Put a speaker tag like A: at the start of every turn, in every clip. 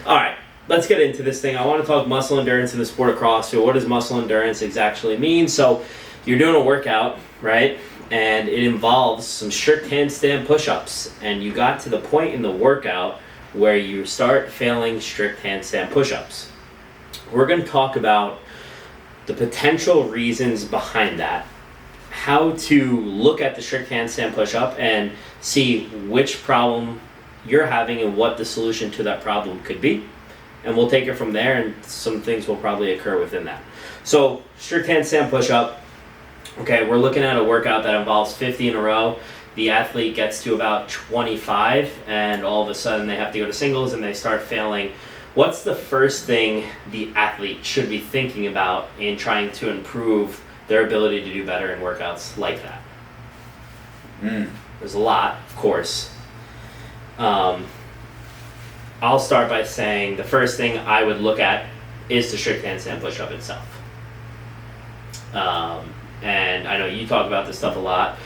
A: All right, let's get into this thing. I want to talk muscle endurance in the sport of CrossFit. What does muscle endurance exactly mean? So you're doing a workout, right? And it involves some strict handstand push-ups. And you got to the point in the workout where you start failing strict handstand push-ups. We're going to talk about the potential reasons behind that, how to look at the strict handstand push-up and see which problem you're having and what the solution to that problem could be. And we'll take it from there, and some things will probably occur within that. So strict handstand push-up, okay, we're looking at a workout that involves 50 in a row. The athlete gets to about 25 and all of a sudden they have to go to singles and they start failing. What's the first thing the athlete should be thinking about in trying to improve their ability to do better in workouts like that? There's a lot, of course. I'll start by saying the first thing I would look at is the strict handstand push-up itself. And I know you talk about this stuff a lot,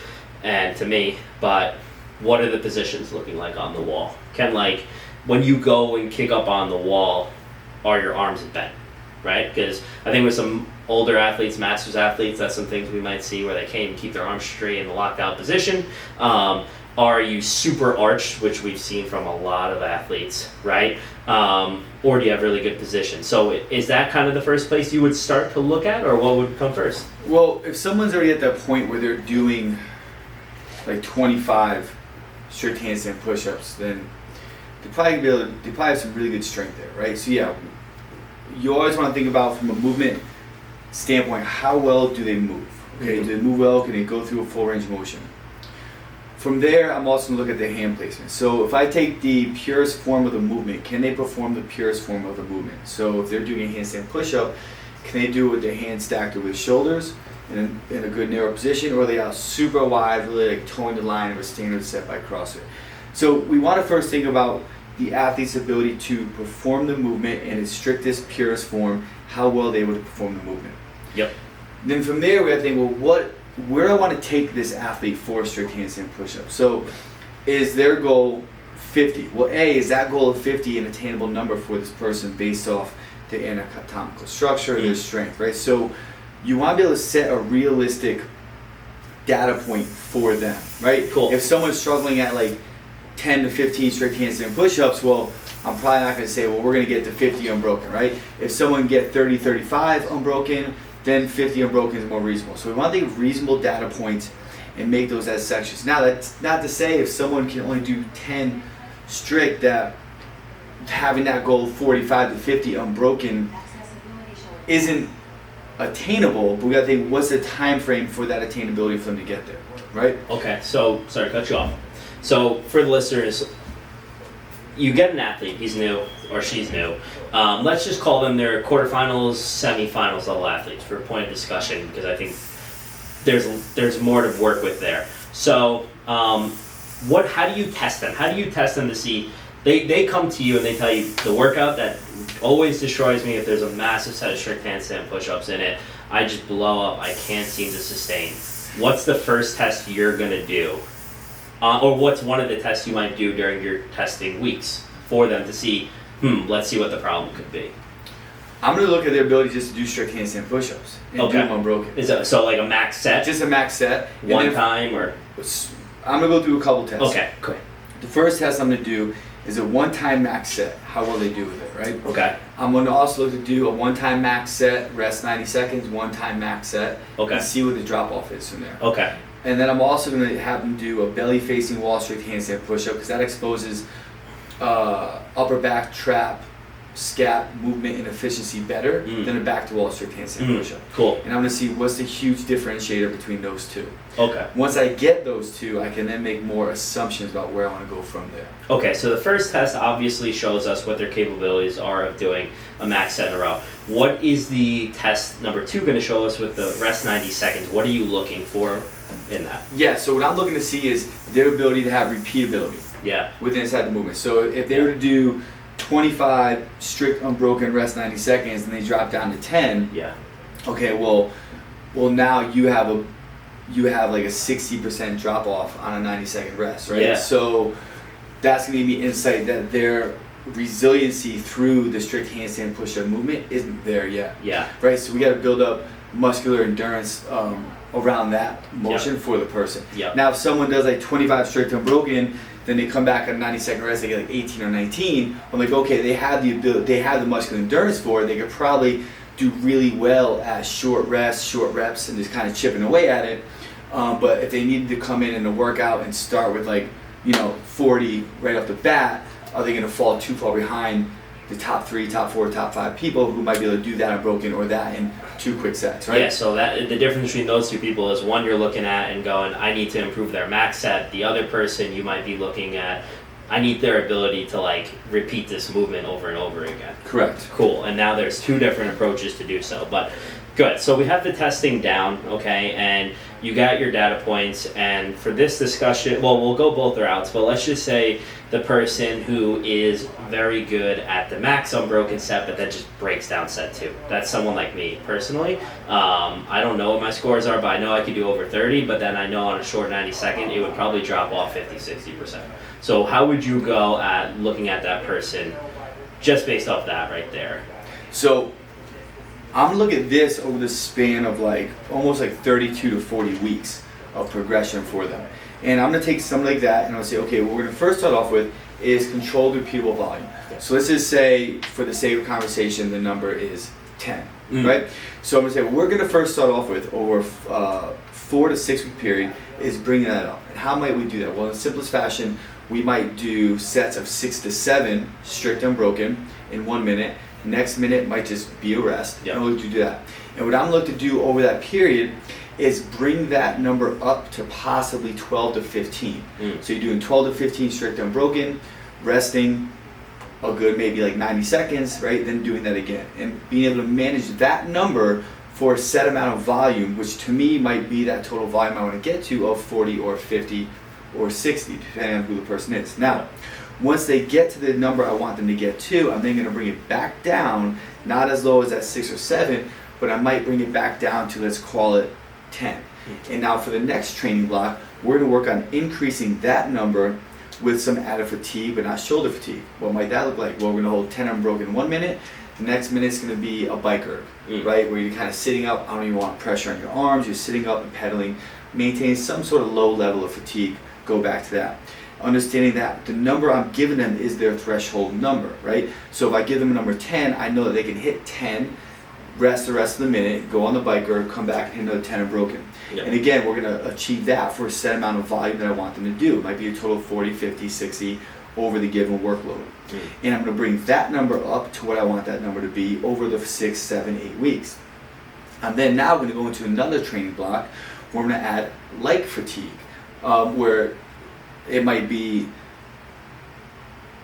A: and to me, but what are the positions looking like on the wall? When you go and kick up on the wall, are your arms bent, right? Because I think with some older athletes, masters athletes, that's some things we might see where they can't even keep their arms straight in the locked out position. Are you super arched, which we've seen from a lot of athletes, right? Or do you have really good position? So is that kind of the first place you would start to look at, or what would come first?
B: Well, if someone's already at that point where they're doing like 25 strict handstand push-ups, then they probably have some really good strength there, right? So yeah, you always want to think about from a movement standpoint, how well do they move? Okay, do they move well? Can they go through a full range of motion? From there, I'm also going to look at the hand placement. So if I take the purest form of the movement, can they perform the purest form of the movement? So if they're doing a handstand push-up, can they do it with their hands stacked over the shoulders in a good narrow position, or are they out super wide, really like towing the line of a standard set by CrossFit? So we want to first think about the athlete's ability to perform the movement in its strictest, purest form, how well they would perform the movement.
A: Yep.
B: Then from there, we have to think, well, where do I want to take this athlete for strict handstand push-up? So is their goal 50? Well, is that goal of 50 an attainable number for this person based off the anatomical structure, their strength, right? So you want to be able to set a realistic data point for them, right?
A: Cool.
B: If someone's struggling at like 10 to 15 strict handstand push-ups, well, I'm probably not going to say, well, we're going to get to 50 unbroken, right? If someone get 30, 35 unbroken, then 50 unbroken is more reasonable. So we want to think of reasonable data points and make those as sections. Now, that's not to say if someone can only do 10 strict, that having that goal of 45 to 50 unbroken isn't attainable, but we got to think, what's the time frame for that attainability for them to get there, right?
A: Okay, so, sorry to cut you off. So for the listeners, you get an athlete, he's new or she's new. Let's just call them their quarterfinals, semifinals level athletes for a point of discussion, because I think there's more to work with there. So how do you test them? How do you test them to see, they come to you and they tell you the workout that always destroys me, if there's a massive set of strict handstand push-ups in it, I just blow up, I can't seem to sustain. What's the first test you're gonna do? Or what's one of the tests you might do during your testing weeks for them to see, let's see what the problem could be?
B: I'm going to look at their ability just to do strict handstand push-ups and do them unbroken.
A: Is that, so like a max set?
B: Just a max set.
A: One time, or?
B: I'm going to go through a couple tests.
A: Okay, cool.
B: The first test I'm going to do is a one-time max set. How will they do with it, right?
A: Okay.
B: I'm going to also look to do a one-time max set, rest 90 seconds, one-time max set, and see what the drop-off is from there.
A: Okay.
B: And then I'm also going to have them do a belly-facing wall strict handstand push-up, because that exposes upper back trap, scap movement and efficiency better than a back-to-wall strict handstand push-up.
A: Cool.
B: And I'm going to see what's the huge differentiator between those two.
A: Okay.
B: Once I get those two, I can then make more assumptions about where I want to go from there.
A: Okay, so the first test obviously shows us what their capabilities are of doing a max set in a row. What is the test number 2 going to show us with the rest 90 seconds? What are you looking for in that?
B: Yeah, so what I'm looking to see is their ability to have repeatability within inside the movement. So if they were to do 25 strict unbroken rest 90 seconds and they drop down to 10, okay, well now you have like a 60% drop off on a 90-second rest, right? So that's going to give me insight that their resiliency through the strict handstand push-up movement isn't there yet.
A: Yeah.
B: Right. So we got to build up muscular endurance around that motion
A: Yep.
B: for the person.
A: Yep.
B: Now, if someone does like 25 strict unbroken, then they come back on 90-second rest, they get like 18 or 19. I'm like, okay, they have the ability, they have the muscular endurance for it. They could probably do really well at short rests, short reps, and just kind of chipping away at it. But if they needed to come in a workout and start with like, 40 right off the bat, are they going to fall too far behind the top 3, top 4, top 5 people who might be able to do that unbroken or that in 2 quick sets, right?
A: Yeah, so that the difference between those two people is one you're looking at and going, I need to improve their max set. The other person you might be looking at, I need their ability to like repeat this movement over and over again.
B: Correct.
A: Cool. And now there's 2 different approaches to do so. But good. So we have the testing down, okay, and you got your data points. And for this discussion, well, we'll go both routes, but let's just say the person who is very good at the max unbroken set, but that just breaks down set 2. That's someone like me personally. I don't know what my scores are, but I know I could do over 30, but then I know on a short 90-second, it would probably drop off 50-60%. So how would you go at looking at that person just based off that right there?
B: So I'm looking at this over the span of like almost like 32 to 40 weeks of progression for them. And I'm going to take something like that and I'll say, okay, what we're going to first start off with is controlled repeatable volume. So let's just say, for the sake of conversation, the number is 10, right? So I'm going to say, what we're going to first start off with over 4 to 6 week period is bringing that up. And how might we do that? Well, in the simplest fashion, we might do sets of 6 to 7 strict unbroken in 1 minute. Next minute might just be a rest.
A: Yep.
B: And we'll do that. And what I'm looking to do over that period is bring that number up to possibly 12 to 15. So you're doing 12 to 15 strict unbroken, resting a good maybe like 90 seconds, right? Then doing that again. And being able to manage that number for a set amount of volume, which to me might be that total volume I want to get to of 40 or 50 or 60, depending on who the person is. Now, once they get to the number I want them to get to, I'm then going to bring it back down, not as low as that 6 or 7, but I might bring it back down to, let's call it 10. And now for the next training block, we're going to work on increasing that number with some added fatigue, but not shoulder fatigue. What might that look like? Well, we're going to hold 10 unbroken 1 minute. The next minute is going to be a bike erg, right? Where you're kind of sitting up. I don't even want pressure on your arms. You're sitting up and pedaling, maintain some sort of low level of fatigue. Go back to that. Understanding that the number I'm giving them is their threshold number, right? So if I give them a number 10, I know that they can hit 10, rest the rest of the minute, go on the bike erg, come back and hit another 10 unbroken. Yep. And again, we're going to achieve that for a set amount of volume that I want them to do. It might be a total of 40, 50, 60 over the given workload. And I'm going to bring that number up to what I want that number to be over the 6, 7, 8 weeks. I'm then now going to go into another training block where I'm going to add like fatigue, where it might be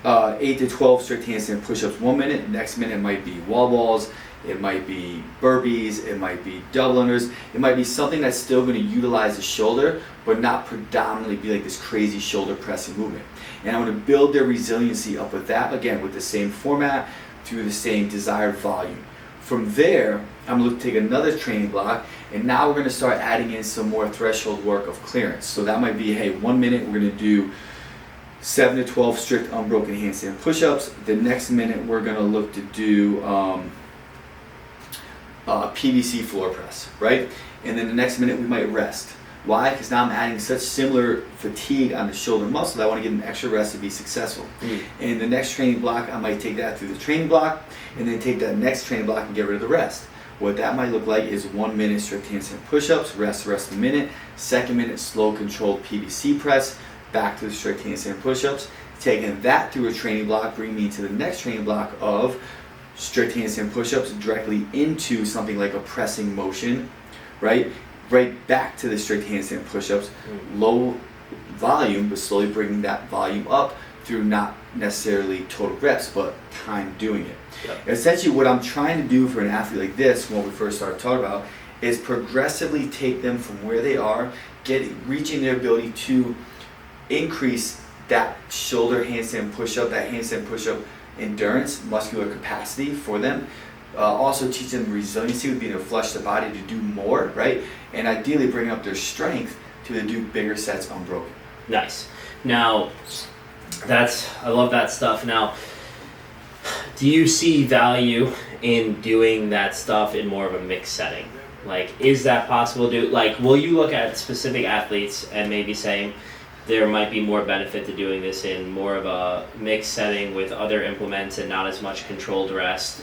B: 8 to 12 strict handstand push-ups 1 minute. Next minute it might be wall balls. It might be burpees. It might be double unders. It might be something that's still going to utilize the shoulder, but not predominantly be like this crazy shoulder pressing movement. And I'm going to build their resiliency up with that, again, with the same format, through the same desired volume. From there, I'm going to take another training block, and now we're going to start adding in some more threshold work of clearance. So that might be, hey, 1 minute we're going to do 7 to 12 strict unbroken handstand push-ups. The next minute we're going to look to do PVC floor press, right? And then the next minute we might rest. Why? Because now I'm adding such similar fatigue on the shoulder muscle that I want to get an extra rest to be successful. And the next training block, I might take that through the training block and then take that next training block and get rid of the rest. What that might look like is 1 minute strict handstand push-ups, rest the rest of the minute, second minute slow controlled PVC press, back to the strict handstand push-ups, taking that through a training block, bring me to the next training block of strict handstand push-ups directly into something like a pressing motion, right? Right back to the strict handstand push-ups, low volume, but slowly bringing that volume up through not necessarily total reps, but time doing it. Yep. Essentially, what I'm trying to do for an athlete like this, when we first started talking about, is progressively take them from where they are, reaching their ability to increase that shoulder handstand push-up, that handstand push-up endurance, muscular capacity for them. Also teach them resiliency with being able to flush the body to do more, right? And ideally bring up their strength to do bigger sets unbroken.
A: Nice. Now, I love that stuff. Now, do you see value in doing that stuff in more of a mixed setting? Like, is that possible to do? Like, will you look at specific athletes and maybe saying there might be more benefit to doing this in more of a mixed setting with other implements and not as much controlled rest,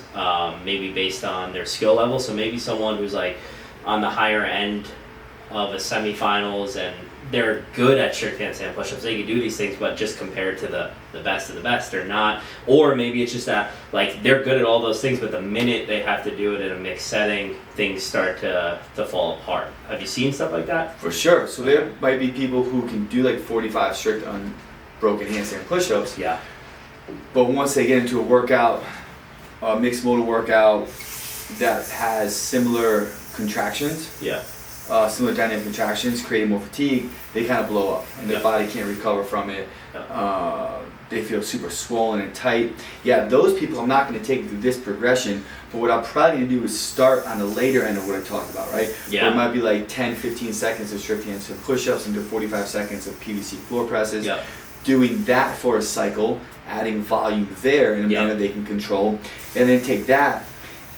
A: maybe based on their skill level? So maybe someone who's like on the higher end of a semifinals and they're good at strict handstand push-ups, they can do these things, but just compared to the best of the best, they're not. Or maybe it's just that like they're good at all those things, but the minute they have to do it in a mixed setting, things start to fall apart. Have you seen stuff like that?
B: For sure. So there might be people who can do like 45 strict unbroken handstand push-ups.
A: Yeah.
B: But once they get into a workout, a mixed modal workout that has similar contractions, similar dynamic contractions, creating more fatigue, they kind of blow up and their body can't recover from it. They feel super swollen and tight. Yeah, those people I'm not going to take through this progression, but what I'm probably going to do is start on the later end of what I talked about, right?
A: Yeah.
B: Where it might be like 10, 15 seconds of strict handstand push-ups into 45 seconds of PVC floor presses.
A: Yeah.
B: Doing that for a cycle, adding volume there in a manner they can control, and then take that,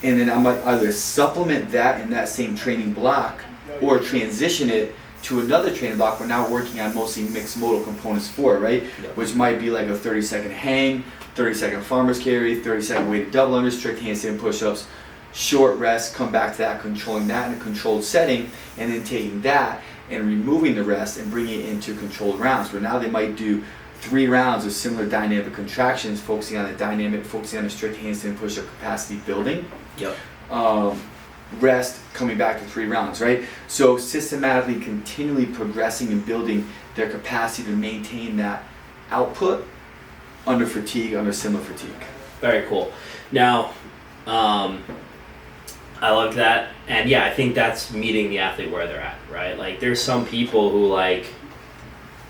B: and then I might either supplement that in that same training block or transition it to another training block. We're now working on mostly mixed modal components for it, right? Which might be like a 30-second hang, 30-second farmer's carry, 30-second weighted double under, strict handstand push-ups, short rest, come back to that, controlling that in a controlled setting, and then taking that and removing the rest and bringing it into controlled rounds, where now they might do 3 rounds of similar dynamic contractions, focusing on the strict handstand push-up capacity building. Rest, coming back to 3 rounds, right? So systematically, continually progressing and building their capacity to maintain that output under fatigue, under similar fatigue.
A: Very cool. Now, I love that, and yeah, I think that's meeting the athlete where they're at, right? Like, there's some people who, like,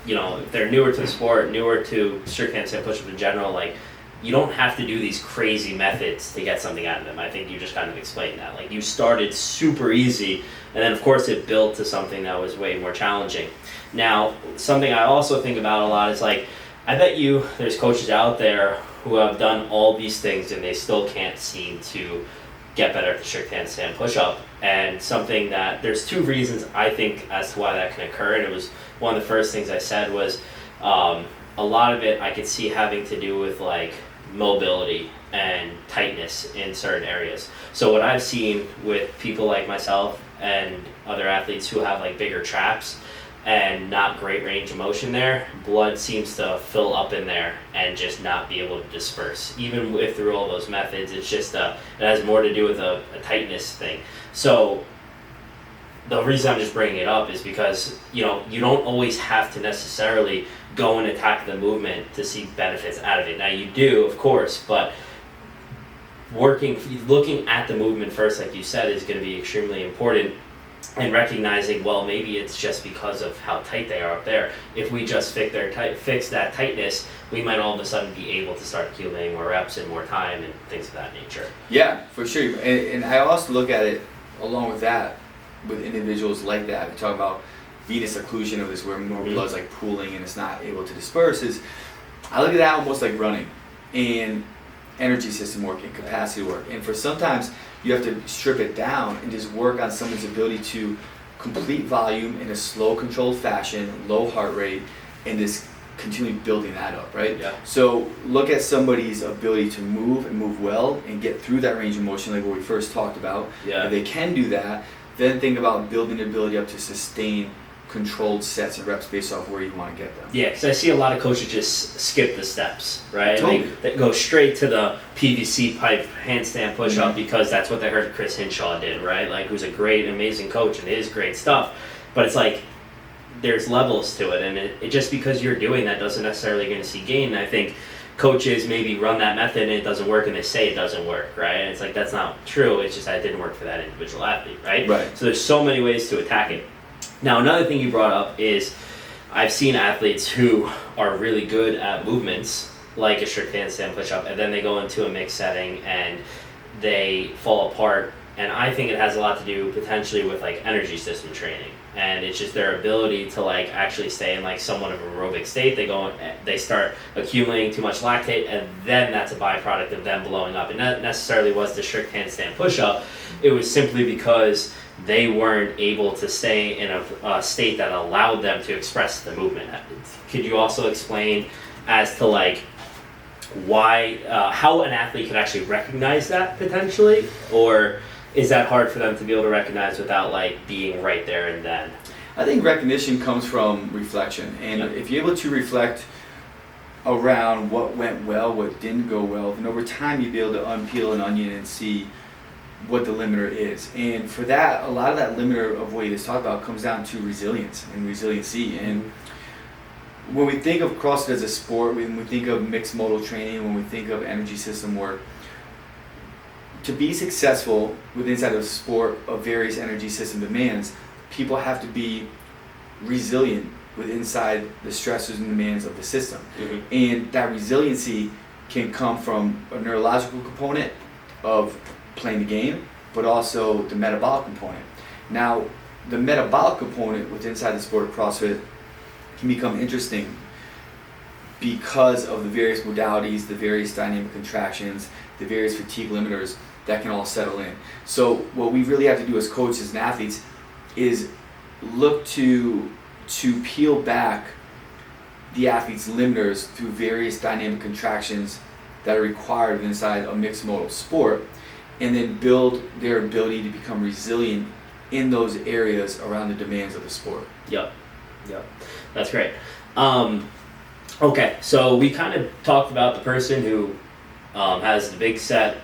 A: you know, if they're newer to the sport, newer to strict handstand push-up in general, like, you don't have to do these crazy methods to get something out of them. I think you just kind of explained that. Like, you started super easy, and then of course it built to something that was way more challenging. Now, something I also think about a lot is, like, I bet you there's coaches out there who have done all these things and they still can't seem to get better at the strict handstand push-up. And something that, there's 2 reasons I think as to why that can occur, and it was one of the first things I said was a lot of it I could see having to do with, like, mobility and tightness in certain areas. So what I've seen with people like myself and other athletes who have, like, bigger traps and not great range of motion there, blood seems to fill up in there and just not be able to disperse. Even if through all those methods, it's just it has more to do with a tightness thing. So the reason I'm just bringing it up is because, you know, you don't always have to necessarily go and attack the movement to see benefits out of it. Now, you do, of course, but looking at the movement first, like you said, is going to be extremely important. And recognizing, well, maybe it's just because of how tight they are up there. If we just fix that tightness, we might all of a sudden be able to start accumulating more reps and more time and things of that nature.
B: Yeah, for sure. And I also look at it along with that, with individuals like that. We talk about venous occlusion of this, where more blood's like pooling and it's not able to disperse. I look at that almost like running and energy system work and capacity work. And for sometimes you have to strip it down and just work on someone's ability to complete volume in a slow, controlled fashion, low heart rate, and just continually building that up, right?
A: Yeah.
B: So look at somebody's ability to move and move well and get through that range of motion, like what we first talked about.
A: Yeah.
B: If they can do that, then think about building the ability up to sustain controlled sets and reps based off where you want to get them.
A: Yeah, because I see a lot of coaches just skip the steps, right?
B: Totally.
A: They go straight to the PVC pipe handstand push-up because that's what they heard Chris Hinshaw did, right? Like, who's a great, amazing coach and is great stuff. But it's like, there's levels to it, and it just because you're doing that doesn't necessarily going to see gain. And I think coaches maybe run that method and it doesn't work and they say it doesn't work, right? And it's like, that's not true. It's just that it didn't work for that individual athlete, right?
B: Right.
A: So there's so many ways to attack it. Now, another thing you brought up is I've seen athletes who are really good at movements, like a strict handstand push-up, and then they go into a mixed setting and they fall apart and I think it has a lot to do potentially with like energy system training, and it's just their ability to like actually stay in like somewhat of an aerobic state. They start accumulating too much lactate, and then that's a byproduct of them blowing up. And not necessarily was the strict handstand push-up. It was simply because they weren't able to stay in a state that allowed them to express the movement. Could you also explain as to like why, how an athlete could actually recognize that potentially, or is that hard for them to be able to recognize without like being right there and then?
B: I think recognition comes from reflection, and if you're able to reflect around what went well, what didn't go well, then over time you'll be able to unpeel an onion and see what the limiter is. And for that, a lot of that limiter of what you just talked about comes down to resilience and resiliency. And when we think of CrossFit as a sport, when we think of mixed modal training, when we think of energy system work, to be successful within inside of a sport of various energy system demands, people have to be resilient with inside the stressors and demands of the system. And that resiliency can come from a neurological component of playing the game, but also the metabolic component. Now, the metabolic component within inside the sport of CrossFit can become interesting because of the various modalities, the various dynamic contractions, the various fatigue limiters that can all settle in. So what we really have to do as coaches and athletes is look to peel back the athlete's limiters through various dynamic contractions that are required inside a mixed modal sport, and then build their ability to become resilient in those areas around the demands of the sport.
A: Yep. That's great. Okay, so we kind of talked about the person who has the big set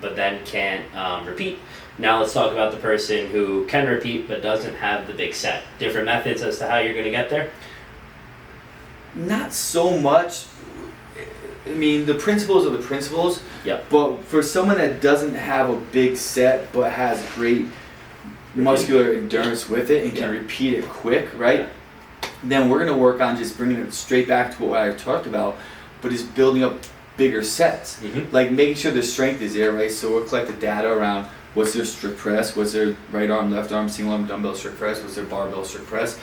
A: but then can't repeat. Now let's talk about the person who can repeat but doesn't have the big set. Different methods as to how you're going to get there?
B: Not so much. I mean, the principles are the principles.
A: Yep.
B: But for someone that doesn't have a big set but has great muscular endurance with it and can repeat it quick, right? Then we're going to work on just bringing it straight back to what I talked about, but just building up bigger sets. Like making sure the strength is there, right? So we'll collect the data around what's their strict press, what's their right arm, left arm, single arm dumbbell strict press, what's their barbell strict press.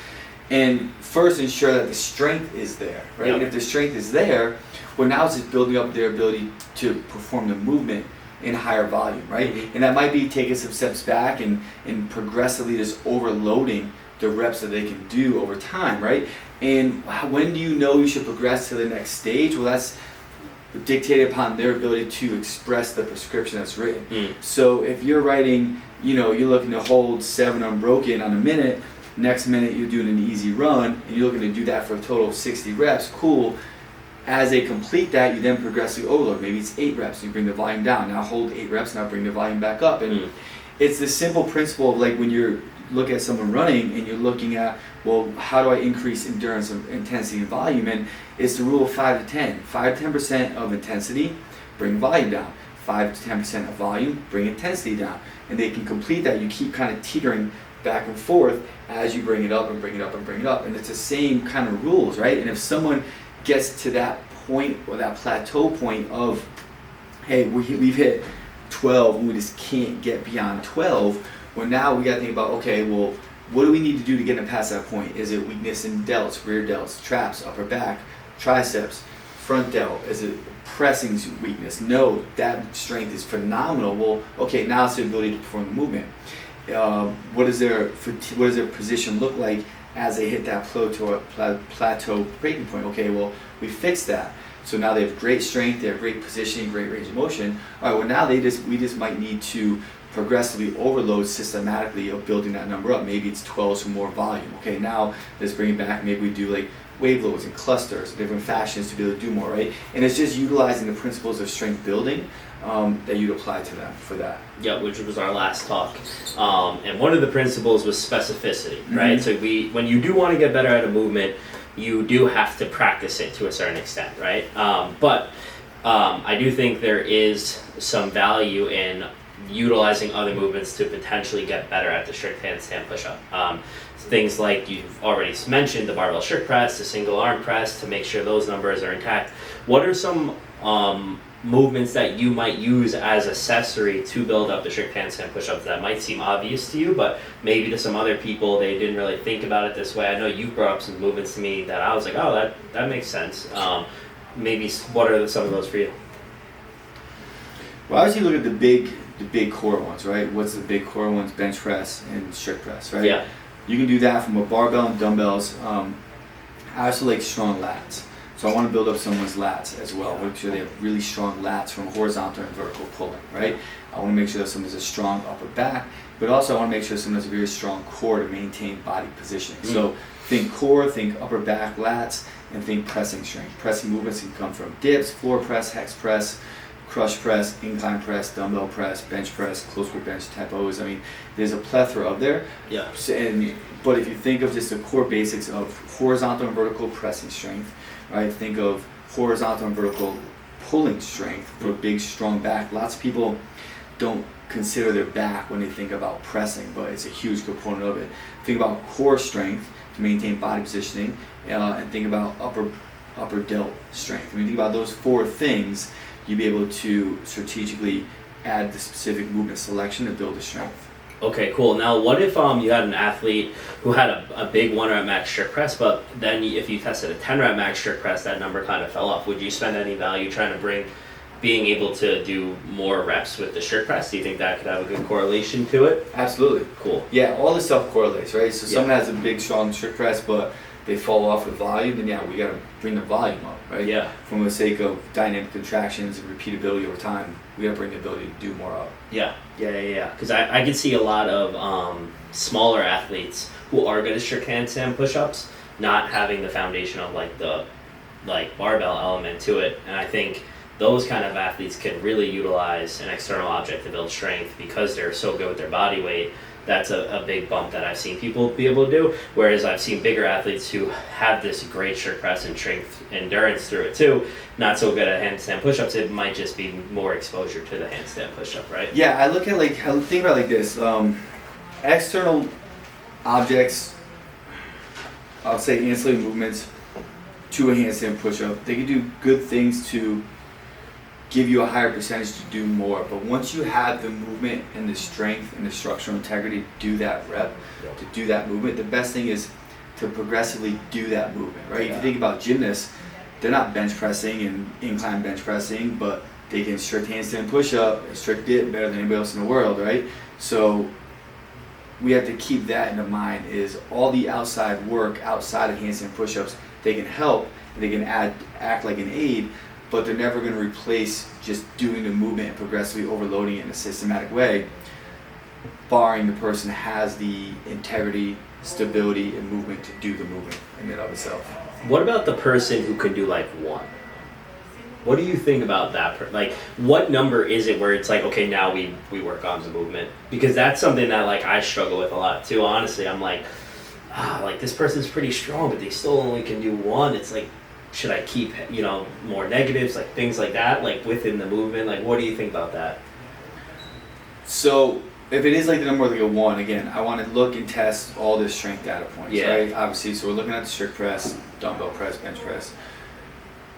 B: And first ensure that the strength is there, right? And if the strength is there, well, now it's just building up their ability to perform the movement in higher volume, right? And that might be taking some steps back and progressively just overloading the reps that they can do over time, right? And when do you know you should progress to the next stage? Well, that's dictated upon their ability to express the prescription that's written. So if you're writing, you're looking to hold 7 unbroken on a minute, next minute you're doing an easy run, and you're looking to do that for a total of 60 reps, cool. As they complete that, you then progressively overload. Maybe it's 8 reps, you bring the volume down. Now hold 8 reps, now bring the volume back up. And it's the simple principle of like when you're looking at someone running and you're looking at, well, how do I increase endurance, intensity, and volume? And it's the rule of 5 to 10. 5 to 10% of intensity, bring volume down. 5 to 10% of volume, bring intensity down. And they can complete that. You keep kind of teetering back and forth as you bring it up and bring it up and bring it up. And it's the same kind of rules, right? And if someone gets to that point or that plateau point of, hey, we've hit 12 and we just can't get beyond 12, well, now we got to think about, okay, well, what do we need to do to get them past that point? Is it weakness in delts, rear delts, traps, upper back, triceps, front delt? Is it pressing weakness? No, that strength is phenomenal. Well, okay, now it's the ability to perform the movement. What does their position look like as they hit that plateau breaking point? Okay, well, we fixed that. So now they have great strength, they have great positioning, great range of motion. All right, well now we just might need to progressively overload systematically of building that number up. Maybe it's 12 for more volume. Okay, now let's bring it back. Maybe we do like wave loads and clusters, different fashions to be able to do more, right? And it's just utilizing the principles of strength building that you'd apply to them for that.
A: Yeah, which was our last talk. And one of the principles was specificity, right? So when you do want to get better at a movement, you do have to practice it to a certain extent, right? But I do think there is some value in utilizing other movements to potentially get better at the strict handstand push-up. Things like you've already mentioned, the barbell strict press, the single arm press, to make sure those numbers are intact. What are some movements that you might use as accessory to build up the strict handstand push-ups that might seem obvious to you, but maybe to some other people they didn't really think about it this way? I know you brought up some movements to me that I was like, oh, that makes sense. Maybe what are some of those for you?
B: Well, obviously look at the big core ones, right? What's the big core ones? Bench press and strict press, right?
A: Yeah.
B: You can do that from a barbell and dumbbells. I also like strong lats. So I want to build up someone's lats as well. Make sure they have really strong lats from horizontal and vertical pulling, right? I want to make sure that someone has a strong upper back, but also I want to make sure someone has a very strong core to maintain body positioning. So think core, think upper back, lats, and think pressing strength. Pressing movements can come from dips, floor press, hex press, crush press, incline press, dumbbell press, bench press, close grip bench, tepos. I mean, there's a plethora of there.
A: Yeah.
B: But if you think of just the core basics of horizontal and vertical pressing strength, right? Think of horizontal and vertical pulling strength for a big, strong back. Lots of people don't consider their back when they think about pressing, but it's a huge component of it. Think about core strength to maintain body positioning, and think about upper delt strength. When you think about those four things, you'll be able to strategically add the specific movement selection to build the strength.
A: Okay, cool. Now, what if you had an athlete who had a big 1 rep max strict press, but then if you tested a 10 rep max strict press, that number kind of fell off? Would you spend any value trying to being able to do more reps with the strict press? Do you think that could have a good correlation to it?
B: Absolutely.
A: Cool.
B: Yeah, all this stuff correlates, right? So someone has a big, strong strict press, but they fall off with volume, then we got to bring the volume up, right?
A: Yeah.
B: For the sake of dynamic contractions and repeatability over time, we got to bring the ability to do more up.
A: Yeah. Because I could see a lot of smaller athletes who are good at strict handstand push-ups not having the foundation of the barbell element to it, and I think those kind of athletes can really utilize an external object to build strength because they're so good with their body weight. That's a big bump that I've seen people be able to do, whereas I've seen bigger athletes who have this great strict press and strength endurance through it too, not so good at handstand push-ups. It might just be more exposure to the handstand push-up, right?
B: Yeah, I think about it like this. External objects, I'll say ancillary movements to a handstand push-up, they can do good things to give you a higher percentage to do more. But once you have the movement and the strength and the structural integrity to do that rep, to do that movement, the best thing is to progressively do that movement, right? If you think about gymnasts, they're not bench pressing and incline bench pressing, but they can strict handstand push-up and strict dip better than anybody else in the world, right? So we have to keep that in mind, is all the outside work outside of handstand push-ups, they can help, they can act like an aid, but they're never going to replace just doing the movement and progressively overloading it in a systematic way, barring the person has the integrity, stability, and movement to do the movement in and of itself.
A: What about the person who could do one? What do you think about that? What number is it where it's okay, now we work on the movement? Because that's something that I struggle with a lot too. Honestly, I'm this person's pretty strong, but they still only can do one. It's should I keep more negatives, things like that, within the movement? What do you think about that?
B: So if it is the number a 1, again, I want to look and test all the strength data points, right? Obviously, so we're looking at the strict press, dumbbell press, bench press.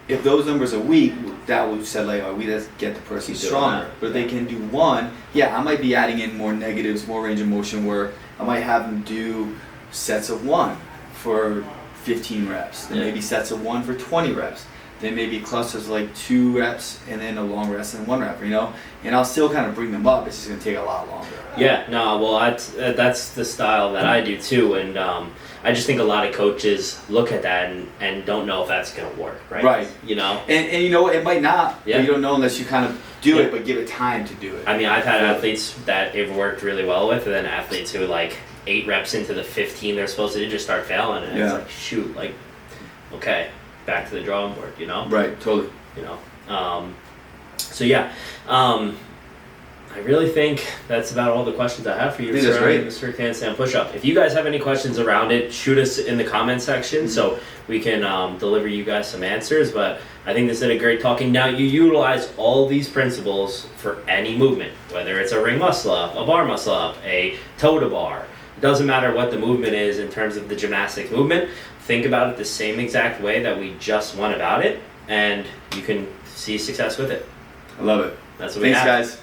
B: If those numbers are weak, that would say we just get the person stronger. But if they can do 1, I might be adding in more negatives, more range of motion work. I might have them do sets of 1 for 15 reps, then maybe sets of 1 for 20 reps, then maybe clusters 2 reps and then a long rest and 1 rep, and I'll still kind of bring them up. It's just going to take a lot longer. That's the style that I do too, and I just think a lot of coaches look at that and don't know if that's going to work, right? Right.
A: And
B: it might not. Yeah. You don't know unless you kind of do it, but give it time to do it.
A: I mean, I've had athletes that it worked really well with, and then athletes who 8 reps into the 15 they're supposed to do just start failing, and it's shoot, okay, back to the drawing board,
B: Right, totally.
A: I really think that's about all the questions I have for you surrounding the strict handstand push-up. If you guys have any questions around it, shoot us in the comment section so we can deliver you guys some answers. But I think this did a great talking. Now, you utilize all these principles for any movement, whether it's a ring muscle up, a bar muscle up, a toe to bar. It doesn't matter what the movement is in terms of the gymnastics movement. Think about it the same exact way that we just went about it, and you can see success with it.
B: I love it.
A: That's what we
B: Thanks,
A: have.
B: guys.